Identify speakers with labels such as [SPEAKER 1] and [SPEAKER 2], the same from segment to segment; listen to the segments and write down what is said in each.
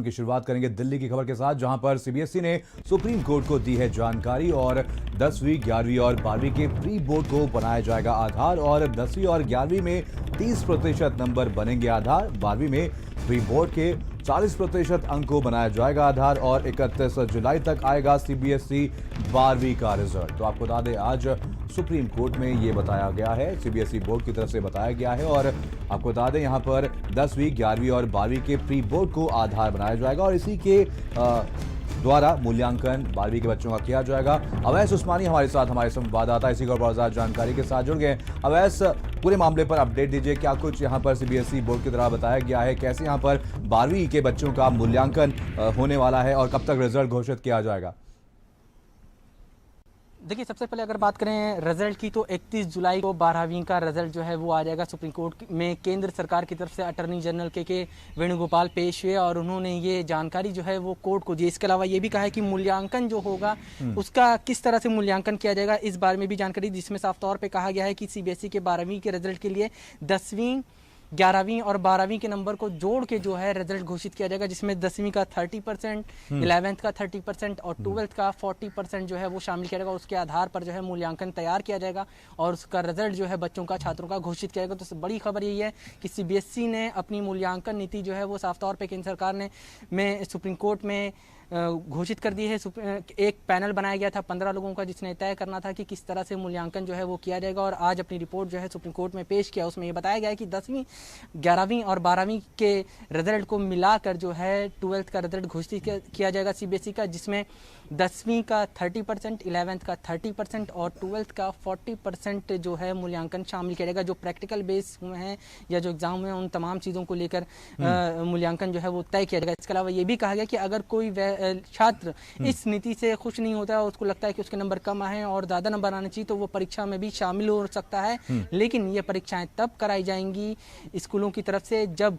[SPEAKER 1] की शुरुआत करेंगे दिल्ली की खबर के साथ, जहां पर सीबीएसई ने सुप्रीम कोर्ट को दी है जानकारी और 10वीं, 11वीं और 12वीं के प्री बोर्ड को बनाया जाएगा आधार और 10वीं और 11वीं में 30% नंबर बनेंगे आधार, 12वीं में प्री बोर्ड के 40% अंक को बनाया जाएगा आधार और 31 जुलाई तक आएगा सीबीएसई 12वीं का रिजल्ट। तो आपको बता दें, आज सुप्रीम कोर्ट में ये बताया गया है, सीबीएसई बोर्ड की तरफ से बताया गया है और आपको बता दें यहाँ पर 10वीं, 11वीं और 12वीं के प्री बोर्ड को आधार बनाया जाएगा और इसी के द्वारा मूल्यांकन 12वीं के बच्चों का किया जाएगा। अवैस उस्मानी हमारे साथ, हमारे संवाददाता, इसी को और जानकारी के साथ जुड़ गए। अवैस, पूरे मामले पर अपडेट दीजिए, क्या कुछ यहाँ पर सीबीएसई बोर्ड की तरह बताया गया है, कैसे यहाँ पर 12वीं के बच्चों का मूल्यांकन होने वाला है और कब तक रिजल्ट घोषित किया जाएगा?
[SPEAKER 2] देखिए, सबसे पहले अगर बात करें रिजल्ट की, तो 31 जुलाई को 12वीं का रिजल्ट जो है वो आ जाएगा। सुप्रीम कोर्ट में केंद्र सरकार की तरफ से अटॉर्नी जनरल के वेणुगोपाल पेश हुए और उन्होंने ये जानकारी जो है वो कोर्ट को दी। इसके अलावा ये भी कहा है कि मूल्यांकन जो होगा उसका किस तरह से मूल्यांकन किया जाएगा, इस बारे में भी जानकारी, जिसमें साफ तौर पर कहा गया है कि सीबीएसई के 12वीं के रिजल्ट के लिए 10वीं, 11वीं और 12वीं के नंबर को जोड़ के जो है रिजल्ट घोषित किया जाएगा, जिसमें 10वीं का 30%, 11th का 30% और 12th का 40% जो है वो शामिल किया जाएगा। उसके आधार पर जो है मूल्यांकन तैयार किया जाएगा और उसका रिजल्ट जो है बच्चों का, छात्रों का घोषित किया जाएगा। तो बड़ी खबर यही है कि सीबीएसई ने अपनी मूल्यांकन नीति जो है वो साफ तौर पर केंद्र सरकार ने सुप्रीम कोर्ट में घोषित कर दी है। एक पैनल बनाया गया था 15 लोगों का, जिसने तय करना था कि किस तरह से मूल्यांकन जो है वो किया जाएगा और आज अपनी रिपोर्ट जो है सुप्रीम कोर्ट में पेश किया। उसमें ये बताया गया है कि 10वीं, 11वीं और 12वीं के रिजल्ट को मिलाकर जो है 12th का रिजल्ट घोषित किया जाएगा सीबीएसई का, जिसमें 10वीं का 30%, 11th का 30% और 12th का 40% जो है मूल्यांकन शामिल किया जाएगा। जो प्रैक्टिकल बेस हुए हैं या जो एग्जाम हुए हैं उन तमाम चीज़ों को लेकर मूल्यांकन जो है वो तय किया जाएगा। इसके अलावा ये भी कहा गया कि अगर कोई छात्र इस नीति से खुश नहीं होता है, उसको लगता है कि उसके नंबर कम आए और ज़्यादा नंबर आने चाहिए, तो वो परीक्षा में भी शामिल हो सकता है। लेकिन ये परीक्षाएं तब कराई जाएंगी स्कूलों की तरफ से जब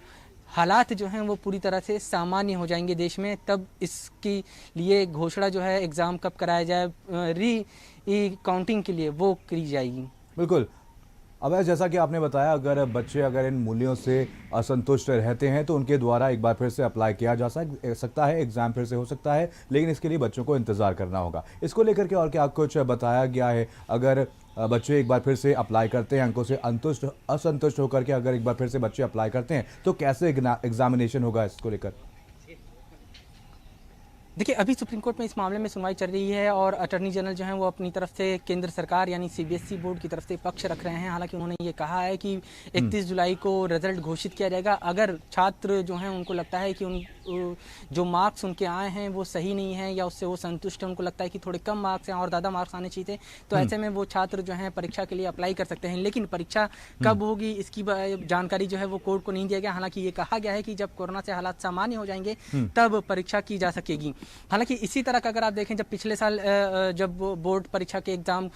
[SPEAKER 2] हालात जो हैं वो पूरी तरह से सामान्य हो जाएंगे देश में, तब इसके लिए घोषणा जो है एग्ज़ाम कब कराया जाए, काउंटिंग के लिए वो की जाएगी।
[SPEAKER 1] बिल्कुल। अब जैसा कि आपने बताया, अगर बच्चे इन मूल्यों से असंतुष्ट रहते हैं तो उनके द्वारा एक बार फिर से अप्लाई किया जा सकता है, एग्जाम फिर से हो सकता है, लेकिन इसके लिए बच्चों को इंतजार करना होगा। इसको लेकर के और क्या कुछ बताया गया है? अगर बच्चे एक बार फिर से अप्लाई करते हैं, अंकों से असंतुष्ट होकर के अगर एक बार फिर से बच्चे अप्लाई करते हैं तो कैसे एग्जामिनेशन होगा, इसको लेकर?
[SPEAKER 2] देखिए, अभी सुप्रीम कोर्ट में इस मामले में सुनवाई चल रही है और अटॉर्नी जनरल जो हैं वो अपनी तरफ से केंद्र सरकार यानी सीबीएसई बोर्ड की तरफ से पक्ष रख रहे हैं। हालांकि उन्होंने ये कहा है कि 31 जुलाई को रिजल्ट घोषित किया जाएगा। अगर छात्र जो हैं उनको लगता है कि जो मार्क्स उनके आए हैं वो सही नहीं है या उससे वो संतुष्ट हैं, उनको लगता है कि थोड़े कम मार्क्स हैं और ज़्यादा मार्क्स आने चाहिए थे, तो ऐसे में वो छात्र जो हैं परीक्षा के लिए अप्लाई कर सकते हैं। लेकिन परीक्षा कब होगी इसकी जानकारी जो है वो कोर्ट को नहीं दिया गया। हालांकि ये कहा गया है कि जब कोरोना से हालात सामान्य हो जाएंगे तब परीक्षा की जा सकेगी। हालांकि इसी तरह का अगर आप देखें, जब पिछले साल जब बोर्ड परीक्षा के एग्जाम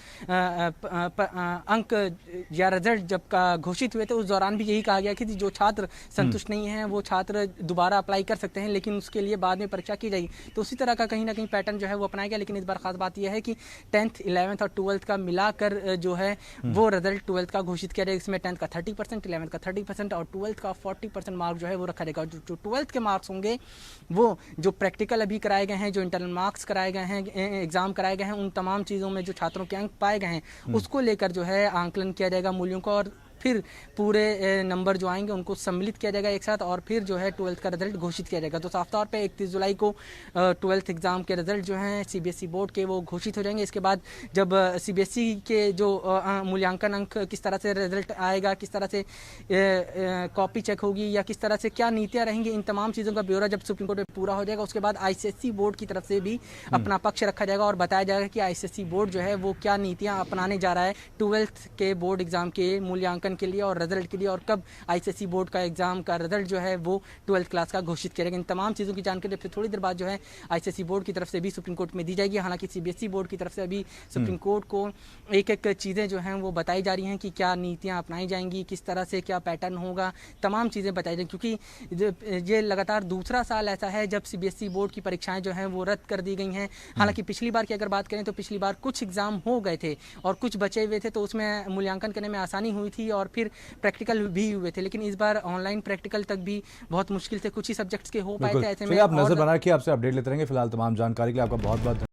[SPEAKER 2] अंक या रिजल्ट जब का घोषित हुए थे, उस दौरान भी यही कहा गया कि जो छात्र संतुष्ट नहीं हैं वो छात्र दोबारा अप्लाई कर सकते हैं, लेकिन उसके लिए बाद में परीक्षा की जाएगी। तो उसी तरह का कहीं ना कहीं पैटर्न जो है वो अपनाया गया। लेकिन इस बार खास बात यह है कि 10th, 11th और 12th का मिलाकर जो है वो रिजल्ट 12th का घोषित किया जाएगा। इसमें 10th का 30%, 11th का 30% और 12th का 40% मार्क जो है वो रखा जाएगा। जो 12th के मार्क्स होंगे वो जो प्रैक्टिकल अभी कराए गए हैं, जो इंटरनल मार्क्स कराए गए हैं, एग्जाम कराए गए हैं, उन तमाम चीज़ों में जो छात्रों के अंक पाए गए हैं उसको लेकर जो है आंकलन किया जाएगा मूल्यों का और फिर पूरे नंबर जो आएंगे उनको सम्मिलित किया जाएगा एक साथ और फिर जो है 12th का रिजल्ट घोषित किया जाएगा। तो साफ तौर पे 31 जुलाई को 12th एग्ज़ाम के रिजल्ट जो हैं सीबीएसई बोर्ड के वो घोषित हो जाएंगे। इसके बाद जब सीबीएसई के जो मूल्यांकन अंक किस तरह से रिजल्ट आएगा, किस तरह से कॉपी चेक होगी या किस तरह से क्या नीतियाँ रहेंगी, इन तमाम चीज़ों का ब्यौरा जब सुप्रीम कोर्ट में पूरा हो जाएगा, उसके बाद आईसीएसई बोर्ड की तरफ से भी अपना पक्ष रखा जाएगा और बताया जाएगा कि आईसीएसई बोर्ड जो है वो क्या नीतियाँ अपनाने जा रहा है 12th के बोर्ड एग्जाम के मूल्यांकन के लिए और रिजल्ट के लिए, और कब आईसीएसई बोर्ड का एग्जाम का रिजल्ट जो है वो 12th क्लास का घोषित करेगा। इन तमाम चीज़ों की जानकारी फिर थोड़ी देर बाद जो है आईसीएसई बोर्ड की तरफ से भी सुप्रीम कोर्ट में दी जाएगी। हालांकि सीबीएसई बोर्ड की तरफ से अभी सुप्रीम कोर्ट को एक एक चीज़ें जो हैं वो बताई जा रही हैं कि क्या नीतियाँ अपनाई जाएंगी, किस तरह से क्या पैटर्न होगा, तमाम चीज़ें बताई जाएंगी। क्योंकि ये लगातार दूसरा साल ऐसा है जब सीबीएसई बोर्ड की परीक्षाएं जो हैं वो रद्द कर दी गई हैं। हालांकि पिछली बार की अगर बात करें तो पिछली बार कुछ एग्जाम हो गए थे और कुछ बचे हुए थे, तो उसमें मूल्यांकन करने में आसानी हुई थी और फिर प्रैक्टिकल भी हुए थे, लेकिन इस बार ऑनलाइन प्रैक्टिकल तक भी बहुत मुश्किल से कुछ ही सब्जेक्ट्स के हो पाए थे। ऐसे में
[SPEAKER 1] आप नजर बना के आपसे अपडेट लेते रहेंगे। फिलहाल तमाम जानकारी के लिए आपका बहुत बहुत